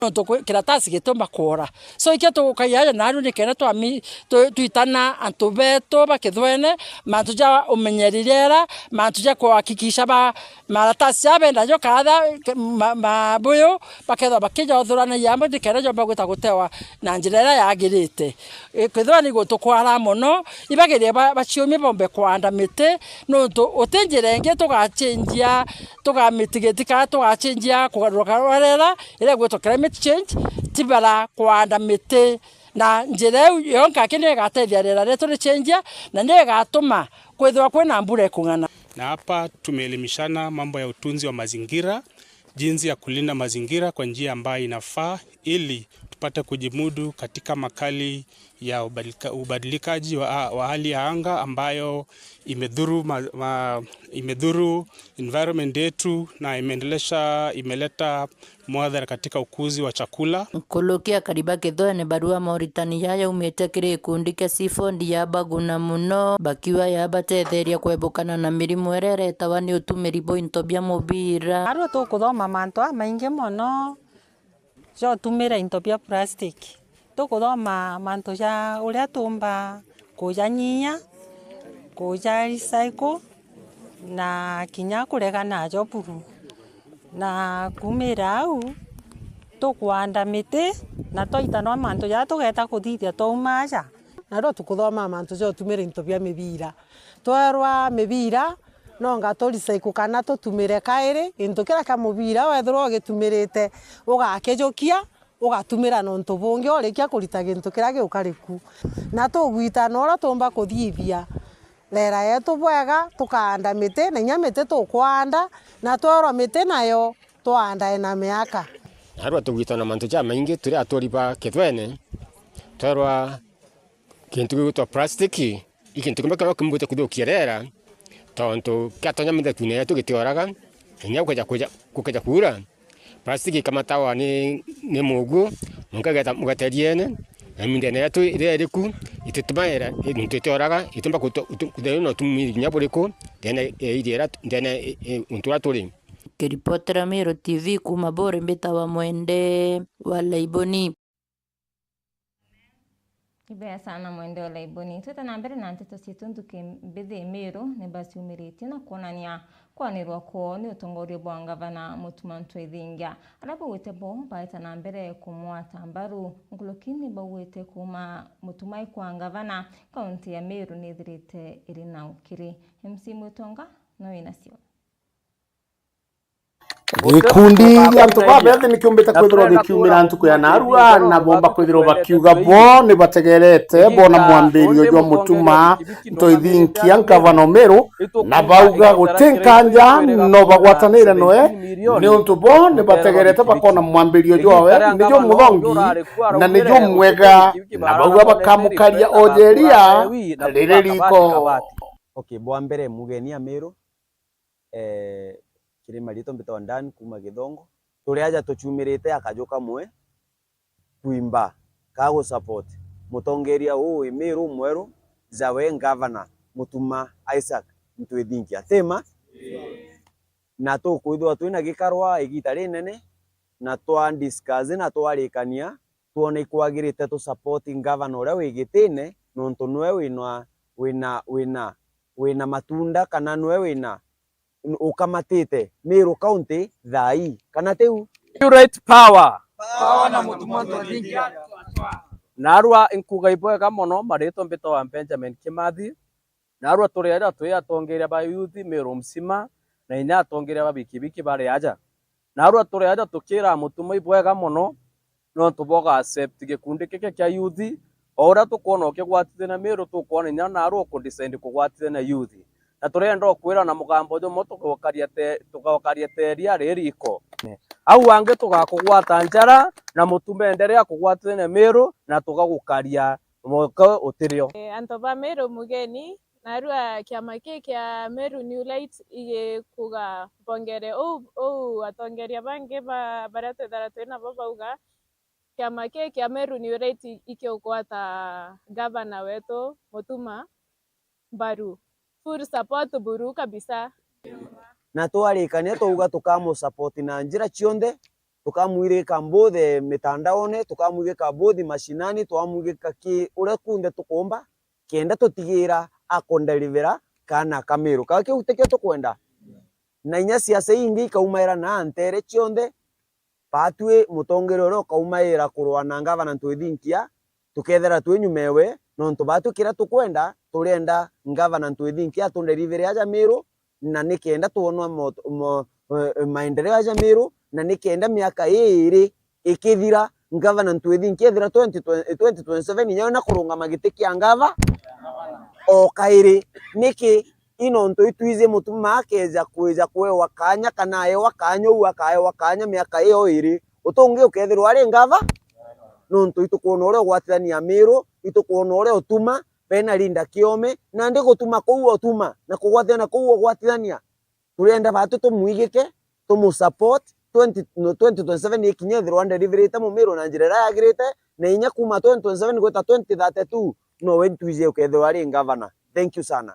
kiratasi gitumba kora so ikia tukaiya naru ni kena tuitana antu beto bakithwene mantu ja umenyerirera mantu ja kuhakikisha maratasi abenda jo kadha mabuyo bakethwa bakijothurana yamwe dikera jo bagwita gutewa na njirera yagirite kwithwa ni gutukwara muno ibagirie baciumi bombe kwanda miti nuntu utinjirenge tugachinjia tugamitigetika tugachinjia kugaruka ile gwito climate change tibara kwanda miti na njira yonka kine gateithia rera retu richenjia na ndiye gatuma kwithwa kwina mbura kung'ana. Na hapa tumeelimishana mambo ya utunzi wa mazingira, jinsi ya kulinda mazingira kwa njia ambayo inafaa ili tupate kujimudu katika makali ya ubadilikaji wa hali ya anga ambayo imedhuru environment yetu na imeleta mwadhara katika ukuzi wa chakula. Kulukia kariba kithwene barua Mauritania yaumite kiri gikundi kia Sifondi yabaguna muno bakiwa yabatetheria kwebukana na mirimu ereretawa ni utumiri bointo bia mubira. Aru tukuthoma mantu maingi muno jo tumira into bia plastic. Tukuthoma mantu ja uria tumba kujanyia kuja recycle na kinya kuregana jo buru na kumira au tukwanda miti na twaitana mantu ja tugeta kuthithia twaumaja na ro tukuthoma mantu jo tumira into bia mibira twerwa mibira nonga to recycle kana tutumire kairi into kira ka mubira wethirwo gitumirite ugakijukia ugatumira nontu bungi orikia kurita gintu kira giukariku na tugwitana ora tumba kuthithia lera yetu bwega tukanda miti na nya miti tukwanda na twerwa miti nayo twanda ina miaka arwa tugwitana mantu ja maingi turi aturiba kithwene twerwa kintu gitwa plastic ikintu kimwe kimbuta kuthukia rera tontu katonya mite tune tugitioraga nya kuja kura plastic kama tawa ni mugu mugateriene na mindene yetu ile iliku itutumaira ntitoraga itumba kudeno tumiri nyaburiku dene idera dene untura turi. Kiripotera Meru TV kuma Bore Mbitawa Mwende wa Laiboni. Ibaya sana Mwende wa Laiboni. Tutana mbere na nteto citundu kimbithe Meru ni basi umirite na kuonania kwanirwa ko ni utongoria bwa ngavana Mutuma Ntwithingia arabu witebo baita na mbere kumwata mbaru ngulukini bawite kuma Mutuma kwa ngavana kaunti ya Meru ni thirite irina ukiri MC Mutonga no inasio gikundi antu babethi nikiumbite kwithirwo gikiumira ntuku ya narua na bomba kwithirwo bakiuga bo ni bategerete bona mwambirio jwa Mutuma Ntwithingia ngavana Meru na bauga gutinkanja no bagwatanire noe ni untu bo ni bategerete bakona mwambirio jwawe nijo muthongi na nijo mwega na bauga bakamukaria ojeria riri riko. Okay, bwa mbere mugeni Meru kiri marito mbito ndani kuma Githongo turi aja tuchumirite akajoka mwe kuimba kago support mutongeria uyu Meru mweru zawe governor Mutuma Isaac Ntwithingia tema na tukwithwa twina gikarwa igita rinene na twa discuss na twarikania tuone kwagirite tu support governor uria wigitine nontu nwe wina matunda kana nwe wina ukamatite Meru County thai kana teu right power na Mutuma Ntwithingia narua inkuga ibwega mono marito mbito wa Benjamin Kimathi narua turiaira tuyatongeria ba youth Meru msima na inya atongeria ba bikibiki bari aja narua turiaira tukira Mutuma ibwega mono no tuboga accept gikundi kike kya youth ora tukona ukigwatithia na Meru tukona inya narua ku decide kugwatithia na youth na turenda kwira na mugambo jo moto tukawakaria teria ririko au wange tugakugwata njara na Mutuma endelea kugwatithia Meru na tugagukaria mwako utirio antoba Meru mugeni narua kiama kia Meru New Light ige kuga bongere atongeria bange baria twethara twina bo bauga kiama kia Meru New Light ikiukwata governor wetu Mutuma mbaru full support buru kabisa na twarikania tuuga tukamu support na njira cionde tukamwirika mbothe mitandaone, tukamwirika bothi mashinani, twamwirika ki ure kunde tukumba kenda tutigira akondelivera kana Kamiru kake utekio tukwenda na inya siasa ingi kaumaira na antere chionde patwe mutongerero kaumaira kurwa na ngavana ntwithinkia tukethera twenyumewe nonto batu kira tukwenda turenda ngavana ntwithinkia tunderivere aja Miru na nikenda tuonwa maendeleo aja Miru na nikenda miaka iri ikithira ngavana ntwithinkia ithira 2027 nyayo na kurungama giti kia ngava o kairi niki inonto itwize mutuma akeja kuja kwe wakanya kana aye wakanyo wakaye wakanya miaka iyo iri utonge ukethirwa ari ngava nonto itukuona ore gwatithania Miru itukuona ore utuma pena Linda Kiome na ndi gutuma kou utuma na kugwathana kou gwatithania turenda batu tumwigike tumu support 2027 ikinye thirwa delivery ta Miru na njira yagirite na inya kuma 2027 gweta 2032 no wentwize ukethirwa ari ngavana. Thank you sana.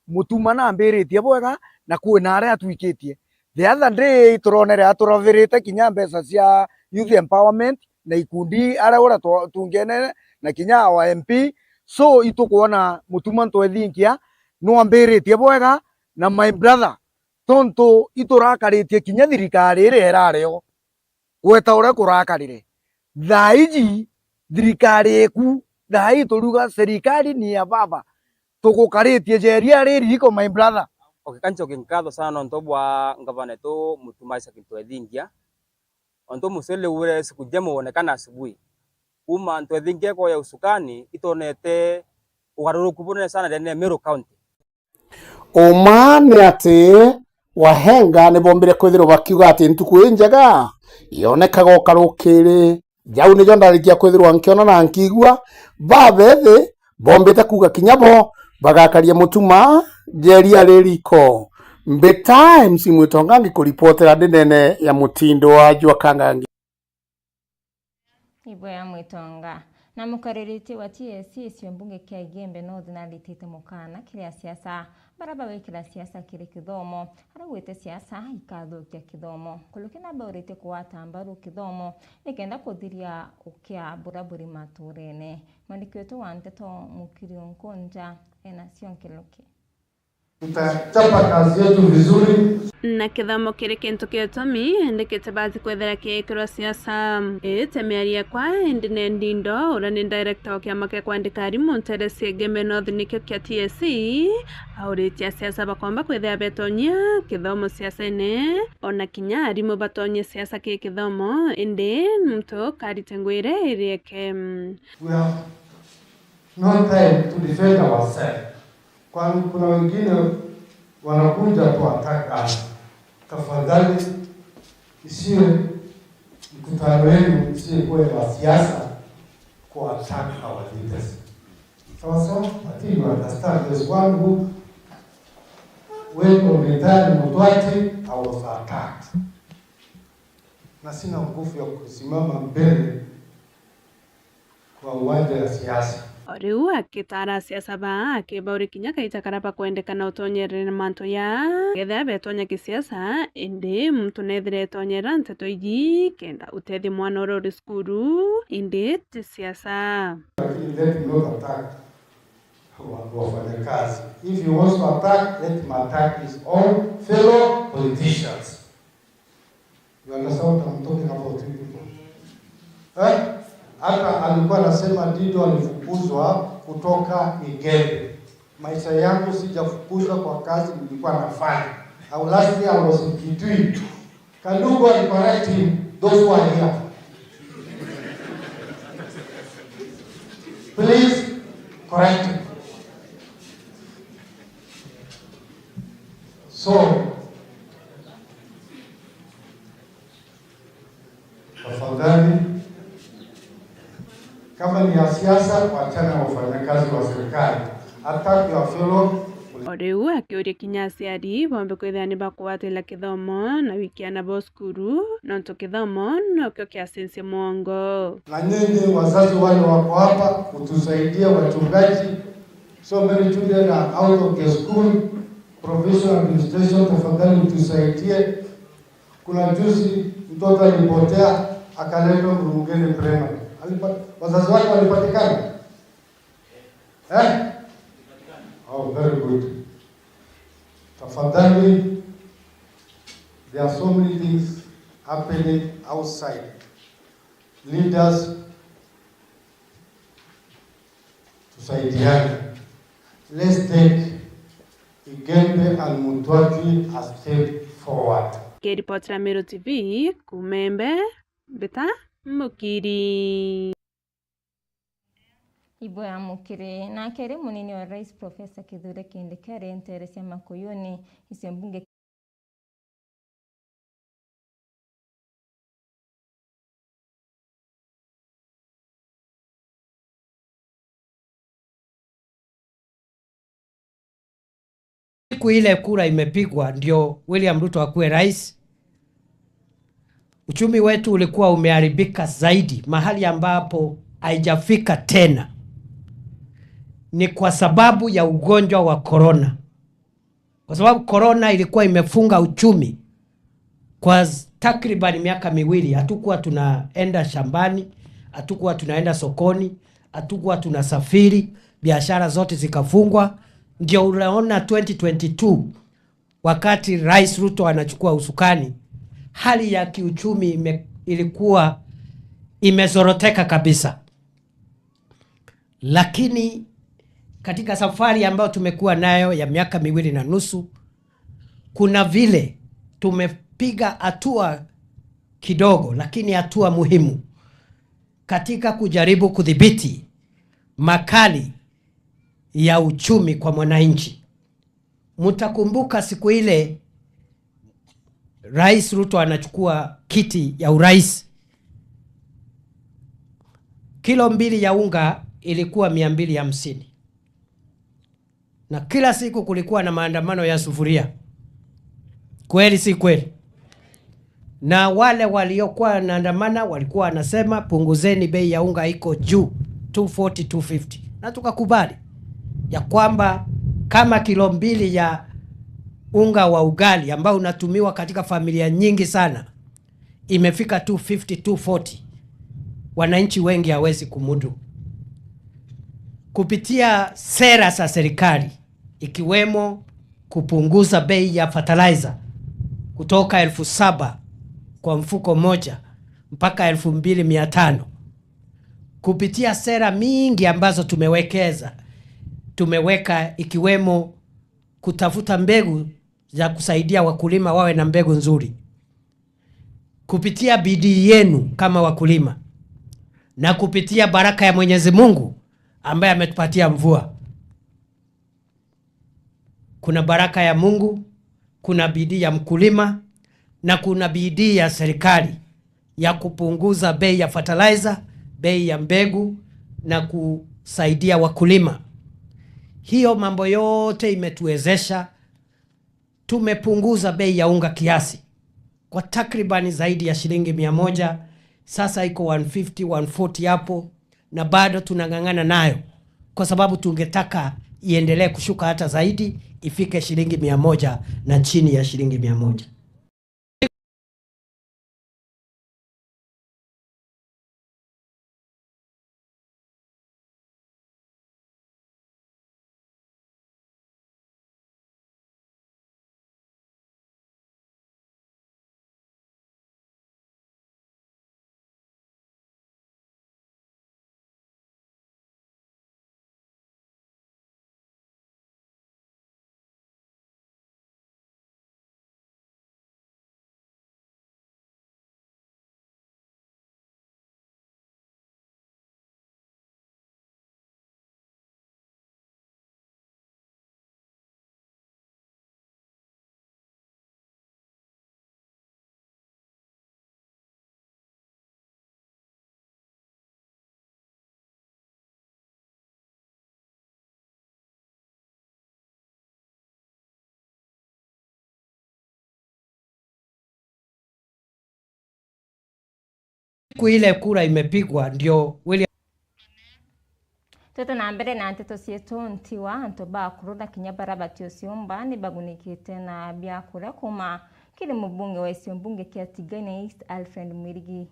Mutuma na mbiritie bwega na kuina aria atwikitie the other day turonere aturavirite kinya mbeca cia youth empowerment na ikundi aria ura tungenere na kinya wa MP so itukuona mutuma ntwethinkia no mbiritie bwega na my brother tonto iturakaritie kinya thirikari iri erario gweta ura kurakarire thaiji thirikari eku thai turuga serikali ni ya baba tukukaritie jeria riri iko my brother. Kancho kinkatho sana ntobwa ngavana to mutuma isa kintwethingia onto musele ure siku jemo onekana asubuhi uma ntwethingia kwa ya usukani itonete ugaruruku bunene sana ndene Meru County. Umani ati wahenga ni bombire kwithirwo bakiuga ati ntuku injega yonekaga ukarukiri jau nijo ndarikia kwithirwa nkiona na nkigua babethi bombite kuga kinyabo bagakaria mutuma jeria ririko Mbe Times Mwitongangi kuripotera ndinene ya mutindo wa Jua Kangangi Ibo ya Mwitonga na mukaririti wa TSC sio mbunge kia Igembe North na litite mukana kilia siasa baraba wekila siasa kile kithomo harawete siasa ikathukia kithomo kulukina baurite kuwatambaru kithomo nikenda kuthiria ukia buraburi maturene mwandiki wetu wa Nteto Mukirio Nkonja ena sionkeloki. Tutachapa kazi yetu vizuri na kithomo kiri kintu kiotomi ndikite bathi kwethera kiikirwa siasa temearia kwa endine ndindo ura ni director wa kiama kia kwandika arimu Nteresi Igembe North nikio kia TSC auritia siasa bakwamba kwethera betonyia kithomo siasa-ini ona kinya arimu batonyia siasa ki kithomo indi mtu karitengwire irieke we have no time to defend ourselves. Kwani kuna wengine wanakuja tuataka, tafadhali isiwe mkutano wenu isiwe kwa wa siasa kwa attack our leaders. So I think you understand there's one who went on retire Mutwati, I was attacked. Na sina nguvu ya kusimama mbele kwa uwanja ya siasa. Oriu akitara siasa ba akibauri kinya kaita karapa kuendekana utonyere na manto ya getha betonya kisiasa indi mtu nethire tonyera Nteto iji kenda utethi mwana uri skuru indi ti siasa. Let him not attack wafanyakazi. If he wants to attack, let him attack his own fellow politicians. You understand what I'm talking about, people? Hata alikuwa anasema Dido alifukuzwa kutoka Igembe. Maisha yangu sijafukuzwa kwa kazi nilikuwa nafanya. Last year I was in Kitui. Kandugu correct him, those who are here. Please correct him. So, tafadhali kama ni ya siasa wachana wafanyakazi wa serikali. Attack your fellow. Oriu akiuria kinya aciari bombe kwithia ni bakuwatila kithomo na wikiana boskuru nonto kithomo nokio kiacensia mwongo. Na nyinyi wazazi wale wako hapa utusaidie wachungaji. So many children are out of the school. Professional administration tafadhali utusaidie. Kuna juzi mtoto alipotea akaletwa Mrugeni Primary. Wazazi wake walipatikana? Oh, very good. Tafadhali, there are so many things happening outside. Leaders, tusaidiane. Let's take Igembe and Mutwati a step forward. Kiripoti Meru TV, Kumembe, Beta Mukiri. Ibo ya Mukiri na kere munini wa Rais Profesa Kithure Kindiki Teresia Makoyoni isembunge siku ile kura imepigwa ndio William Ruto akuwe rais. Uchumi wetu ulikuwa umeharibika zaidi, mahali ambapo haijafika tena. Ni kwa sababu ya ugonjwa wa corona. Kwa sababu corona ilikuwa imefunga uchumi kwa takriban miaka miwili. Hatukuwa tunaenda shambani, hatukuwa tunaenda sokoni, hatukuwa tunasafiri, biashara zote zikafungwa. Ndio unaona 2022 wakati Rais Ruto anachukua usukani, hali ya kiuchumi ilikuwa imezoroteka kabisa. Lakini katika safari ambayo tumekuwa nayo ya miaka miwili na nusu, kuna vile tumepiga hatua kidogo, lakini hatua muhimu katika kujaribu kudhibiti makali ya uchumi kwa mwananchi. Mtakumbuka siku ile Rais Ruto anachukua kiti ya urais, kilo 2 ya unga ilikuwa 250. Na kila siku kulikuwa na maandamano ya sufuria. Kweli si kweli? Na wale waliokuwa wanaandamana walikuwa wanasema punguzeni bei ya unga, iko juu 240 250. Na tukakubali ya kwamba kama kilo 2 ya unga wa ugali ambao unatumiwa katika familia nyingi sana imefika 250 240, wananchi wengi hawezi kumudu. Kupitia sera za serikali ikiwemo kupunguza bei ya fertilizer kutoka 7,000 kwa mfuko moja mpaka 2,500, kupitia sera mingi ambazo tumeweka ikiwemo kutafuta mbegu za kusaidia wakulima wawe na mbegu nzuri, kupitia bidii yenu kama wakulima, na kupitia baraka ya Mwenyezi Mungu ambaye ametupatia mvua. Kuna baraka ya Mungu, kuna bidii ya mkulima, na kuna bidii ya serikali ya kupunguza bei ya fertilizer, bei ya mbegu na kusaidia wakulima. Hiyo mambo yote imetuwezesha tumepunguza bei ya unga kiasi kwa takribani zaidi ya shilingi 100. Sasa iko 150 140 hapo, na bado tunang'ang'ana nayo kwa sababu tungetaka iendelee kushuka hata zaidi, ifike shilingi 100 na chini ya shilingi 100. Siku ile kura imepigwa ndio William Toto na mbere na nteto cietu ntiwa anto ba kuruda kinya barabati uciomba ni bagunikite na bia kura kuma kile mbunge wa Isiolo mbunge kia Tigania East Alfred Mwirigi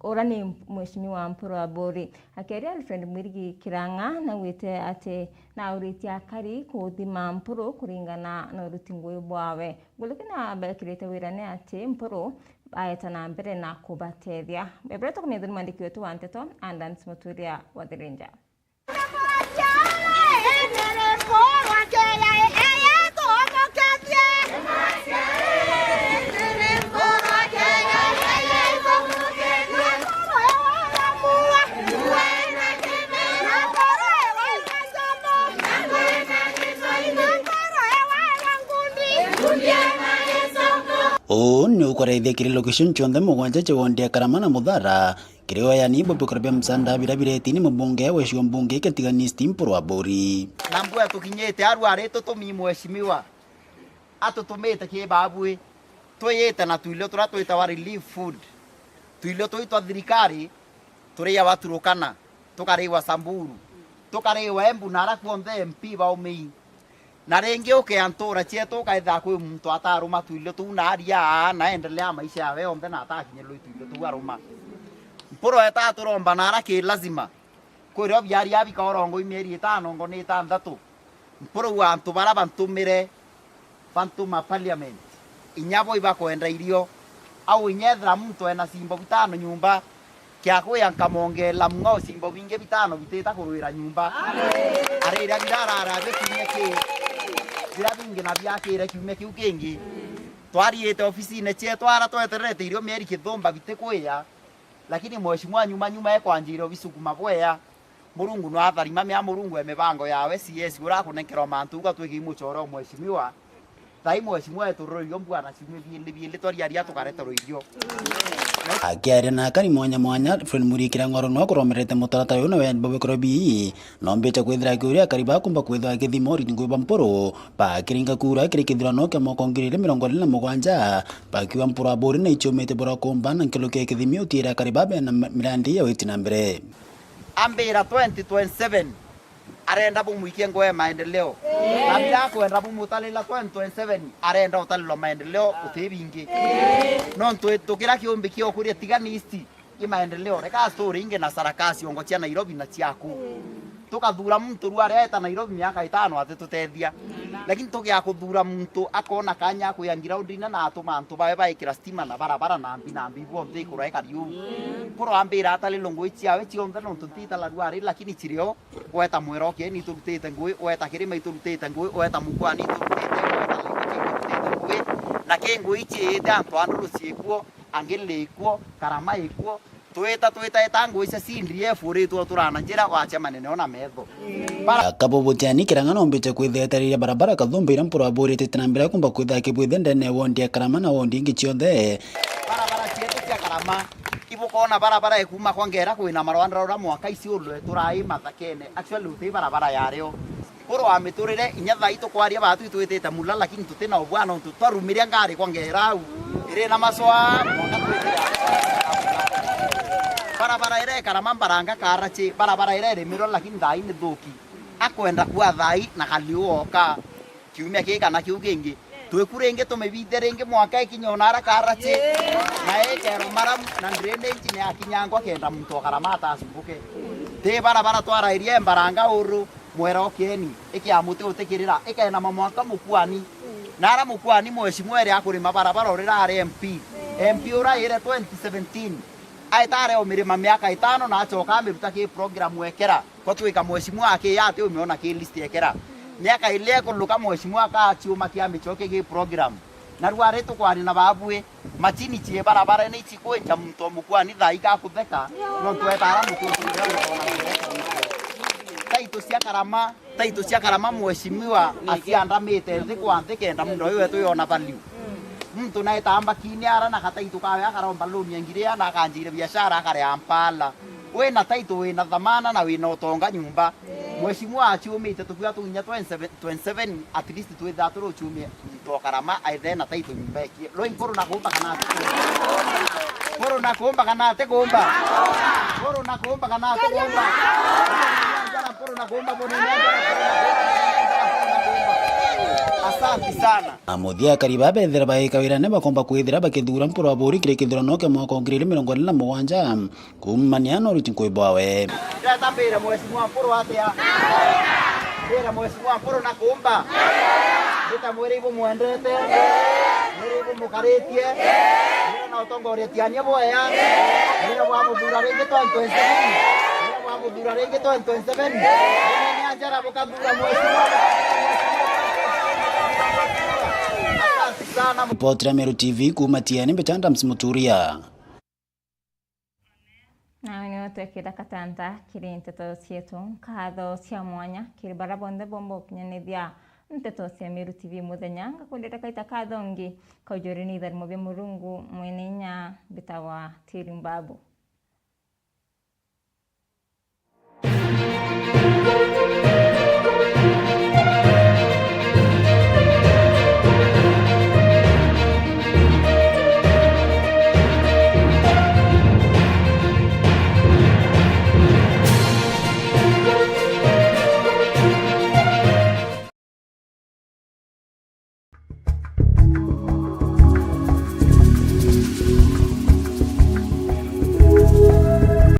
orani mheshimiwa Mporo wa Bori akeria Alfred Mwirigi kiranga na wete ate na uriti akari kuthima Mporo kuringana na urutingwe bwawe gulukina bakirete wirane ate Mporo ayetana mbere na kubatethia bebreto kumethuri mandiki wetu wa Nteto Andan Smoturia wa The Ranger. Ni ukoreithia kiri location chonde mugwanja chewondia Karamana Muthara kiriwa yani Bobi Karabia Msanda birabireti ni mbunge wa Isiolo mbunge Tigania East Mporo wa Bori nambua tukinyete arware tutumi mheshimiwa atutumite kibabwe tuyete na tuilio turatwita wa relief food tuilio tuitwa thirikari turia waturukana tukariwa Samburu tukariwa Embu na arakuonde MP ba umei na rengi ukiantura chietu kaitha kwi muntu ataruma tuilio tu na aria na endelea maisha yawe onde na atakinye lo tuilio tu aruma Mporo eta turomba na araki lazima kwirio byari abika orongo imeri 5 ngo ni 6 Mporo wa antu bara bantumire bantuma parliament inyabo iba kwenda irio au inyethra muntu ena simbo bitano nyumba kia kuyanka mongela mng'o simbo binge bitano biteta kuruira nyumba arira birara bekinyeke birabinge na byakire kiume kiu kingi twariete ofisine chetu ara tweterete irio mieri kithomba bitekuya lakini mheshimiwa nyuma ekwanjiro bisukuma bweya Murungu no atharima mya Murungu emebango yawe CS urakunekero mantu gatwiki muchoro mheshimiwa thai mheshimiwa eturorio mbwana cimwe bili twariaria tukaretero irio akiaria na akari mwanya Fred Murikira ngoro no kuromerete mutarata uyu na Bobi Karabia no mbecha kwithira kuria kariba kumba kwithwa githimori ngwe Mporo pa kiringa kura kiri kithirano kya mokongirire 27 pa kiwa Mporo wa Bori na ichomete bora komba na nkelo ke kithimi utira kariba na mirandi ya witi na mbere ambira 2027 arenda bumuikie ngoe maendeleo na bila kwenda bumutalila 2027 arenda utalilo maendeleo utebingi no tukira kiombe kio kuria Tigania East i maendeleo reka story inge na sarakasi ongo cia Nairobi na ciaku tukathura muntu ruare eta Nairobi miaka 5 ate tutethia lakini tukia kuthura muntu akona kanya kuyangira undina na atuma antu bae baikira stima na barabara na ambi bonde kuraika riu Mporo ambira atalilo ngoi ciawe cionthe no tutita la ruare lakini cirio weta mwero ke ni turutite ngoi weta kirima iturutite ngoi weta mukwani turutite ngoi na ke ngoi ci danto andu ciekuo angele ikuo Karama ikuo tweta etango isa sindrie fure turana njira wacha manene ona metho akabobotani kirangano mbecha kwithetariria barabara kathombeira Mporo wa Bori tetanambira kumba kwitha kibwithe ndene wondi Karama na wondi ingi cionthe barabara cietu cia Karama ibukona barabara ekuma kwangera kwina marwandra ura mwaka Isiolo turai mathakene actually uthi barabara yario Mporo wa miturire inya thaitu kwaria batu itwitete mula lakini tutina obwana tutwarumiria ngari kwangera au ire na maswa barabara ire Karama baranga karachi barabara ire miro lakini thai ni thuki akwenda kwa thai na kaliuoka kiumia kika na kiu kingi twekurenge tumebite renge mwaka ikinyona ara karachi na ekero maram na drainage ne akinyangwa kenda muntu Karama atasumbuke te barabara twara irie baranga uru mwera okeni ikiamuti utikirira ikaena mwaka mukwani na ara mukwani mheshimiwa ere akurima barabara urira ari MP ura ire 2017 aitare omirima miaka 5 na achoka amiruta ki program wekera kwa tuika mheshimiwa ake yate umeona ki list yekera miaka ile kuluka mheshimiwa ka chiuma kia michoke ki program na ruare tu kwani na babue machini chie barabara ni chiko nja mto mukwani thaika kutheka no twetara mutu taito cia Karama mheshimiwa asiandamite thi kwanthe kenda mundo uyu wetu yona value mtu na etamba kini ara na kataito kawe akaromba loan yangiria na akanjire biashara akare ampala we na taito we na dhamana na we na utonga nyumba mheshimiwa achiumite tukiwa tunya 27 at least tu that ro chumie to Karama aithe na taito nyumba yake lo Mporo na kuomba kana Mporo na kuomba kana te kuomba Mporo na kuomba kana te kuomba Mporo na kuomba Asante sana. Amuthia kariba bethera baika wirane bakomba kwithira bakithura mpuro wa buri kire kithurano kia mwaka 2027 kumania no ritinko ibwawe. Ndata mbira mheshimiwa mpuro atia. Mbira mheshimiwa mpuro na kumba. Ndita mwere ibo mwendete. Mwere ibo mukaritie. Mwere na utongoria tiania boya. Mwere wa muthura ringi 2027. Mwere wa muthura ringi 2027. Mwere ni anjara bukathura mheshimiwa. Ripoti Meru TV kumatia ni Betanda Msimuturia. Na ni wote kida katanta kiri nteto sietu kahado cia mwanya kiri barabonde bombo kinyanithia nteto cia Meru TV muthenya ngakundeta kaita kathongi kaujori ni tharimo bya murungu mweninya bitawa Tirimbabu.